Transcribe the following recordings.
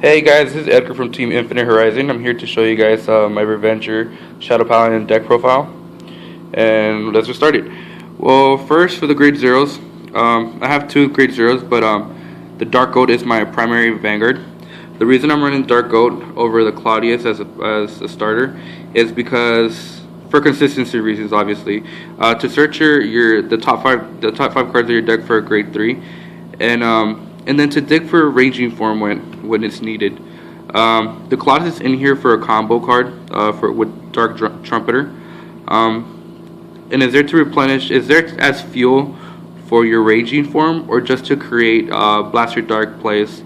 Hey guys, this is Edgar from Team Infinite Horizon. I'm here to show you guys my Revenger Shadow Paladin deck profile. And let's get started. Well, first for the grade zeros, I have two grade zeros, but the Dark Goat is my primary Vanguard. The reason I'm running Dark Goat over the Claudius as a starter is because, for consistency reasons, obviously, to search the top five cards of your deck for a grade 3, and then to dig for ranging form when it's needed. The Claudius is in here for a combo card with Dark Trumpeter. And is there to replenish? Is there as fuel for your raging form, or just to create Blaster Dark plays?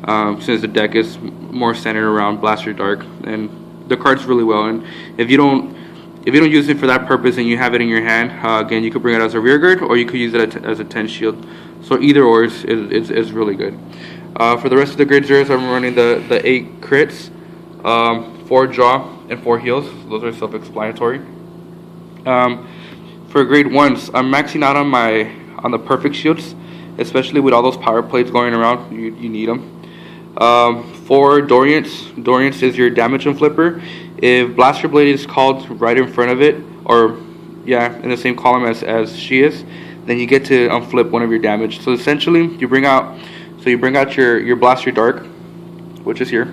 Since the deck is more centered around Blaster Dark, and the card's really well. And if you don't use it for that purpose and you have it in your hand, again, you could bring it as a rear guard, or you could use it as a 10 shield. So either or is really good. For the rest of the grade zeros, I'm running the 8 crits, 4 draw, and 4 heals. Those are self-explanatory. For grade 1s, I'm maxing out on the perfect shields, especially with all those power plates going around. You need them. For Dorians is your damage inflipper. If Blaster Blade is called right in front of it, or in the same column as she is, then you get to unflip one of your damage. So essentially, you bring out your Blaster Dark, which is here.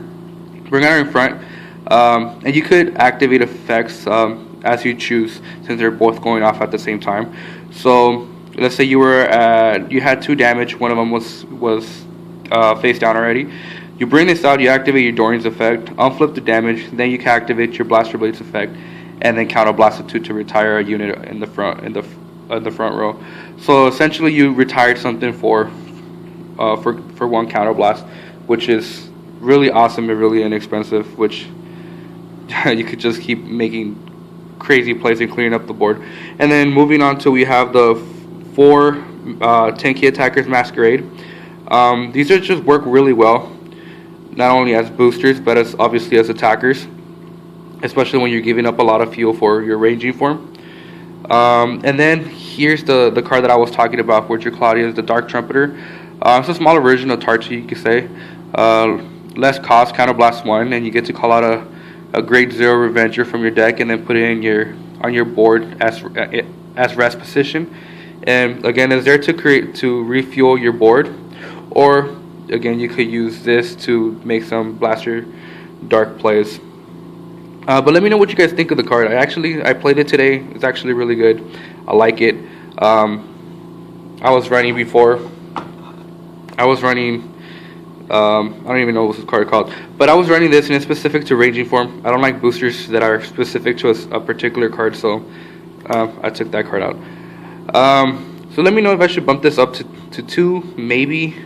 Bring out her in front, and you could activate effects as you choose, since they're both going off at the same time. So let's say you had 2 damage, one of them was face down already. You bring this out, you activate your Dorian's effect, unflip the damage, then you can activate your Blaster Blade's effect, and then counter blast it to retire a unit in the front row. So essentially, you retired something for 1 counter blast, which is really awesome and really inexpensive. Which you could just keep making crazy plays and clearing up the board. And then moving on to, we have the 4 tanky attackers Masquerade. These are just work really well, not only as boosters, but obviously as attackers, especially when you're giving up a lot of fuel for your ranging form. And then here's the card that I was talking about, which your Claudius, the Dark Trumpeter. It's a smaller version of Tarchi, you could say. Less cost, counterblast 1, and you get to call out a grade 0 Revenger from your deck, and then put it on your board as rest position. And again, it's there to refuel your board, or again, you could use this to make some Blaster Dark plays. But let me know what you guys think of the card. I played it today. It's actually really good. I like it. I was running I don't even know what this card is called, but I was running this, and it's specific to ranging form. I don't like boosters that are specific to a particular card, so I took that card out. So let me know if I should bump this up to 2, maybe,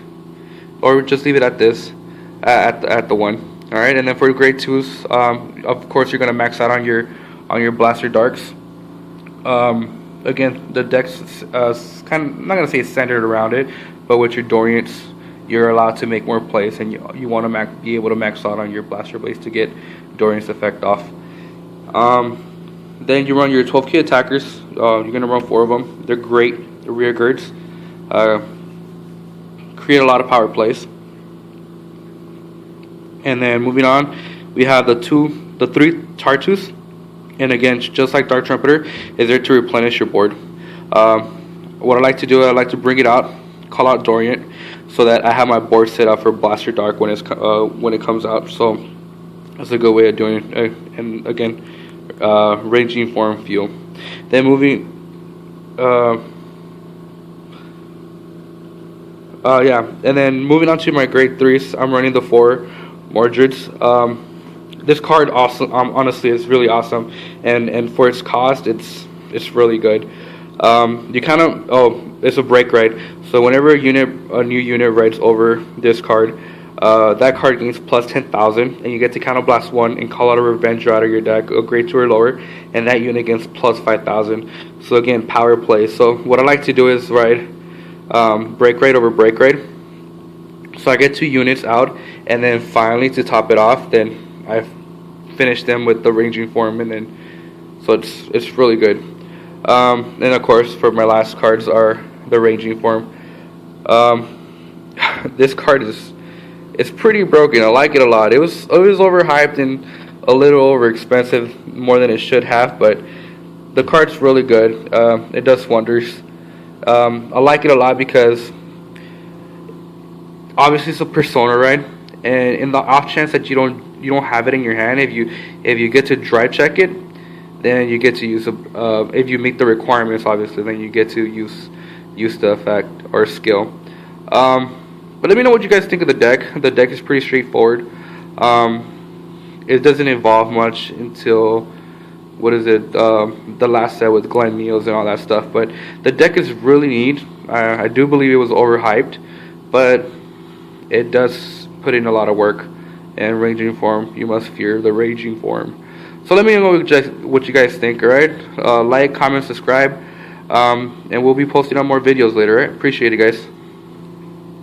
or just leave it at this, at the 1. All right, and then for grade 2s, of course, you're gonna max out on your Blaster Darks. Again, the deck's kind of, I'm not gonna say it's centered around it, but with your Dorians, you're allowed to make more plays, and you want to be able to max out on your Blaster Blades to get Dorian's effect off. Then you run your 12k attackers. You're gonna run 4 of them. They're great. They're rear guards. Create a lot of power plays. And then moving on, we have the 3 Tartus, and again, just like Dark Trumpeter, is there to replenish your board. What I like to do, I like to bring it out, call out Dorian, so that I have my board set up for Blaster Dark when it comes out. So that's a good way of doing it. And again, ranging form fuel. Then moving, and then moving on to my grade 3s, I'm running the 4 Mordreds. This card also, honestly, is really awesome, and for its cost, it's really good. You kind of, it's a break ride. So whenever a new unit rides over this card, that card gains plus 10,000, and you get to counterblast 1 and call out a Revenger out of your deck, a grade 2 or lower, and that unit gains plus 5,000. So again, power play. So what I like to do is ride break ride over break ride. So I get 2 units out, and then finally, to top it off, then I finish them with the ranging form, and then so it's really good. And of course, for my last cards are the ranging form. This card is it's pretty broken. I like it a lot. It was overhyped and a little over expensive, more than it should have, but the card's really good. It does wonders. I like it a lot because obviously it's a Persona, right? And in the off chance that you don't have it in your hand, if you get to dry check it, then you get to use if you meet the requirements, obviously, then you get to use the effect or skill. But let me know what you guys think of the deck. The deck is pretty straightforward. It doesn't involve much until, what is it, the last set with Glen Neos and all that stuff. But the deck is really neat. I do believe it was overhyped, but it does put in a lot of work. And raging form, you must fear the raging form. So let me know what you guys think, alright? Like, comment, subscribe, and we'll be posting on more videos later, right? Appreciate it, guys.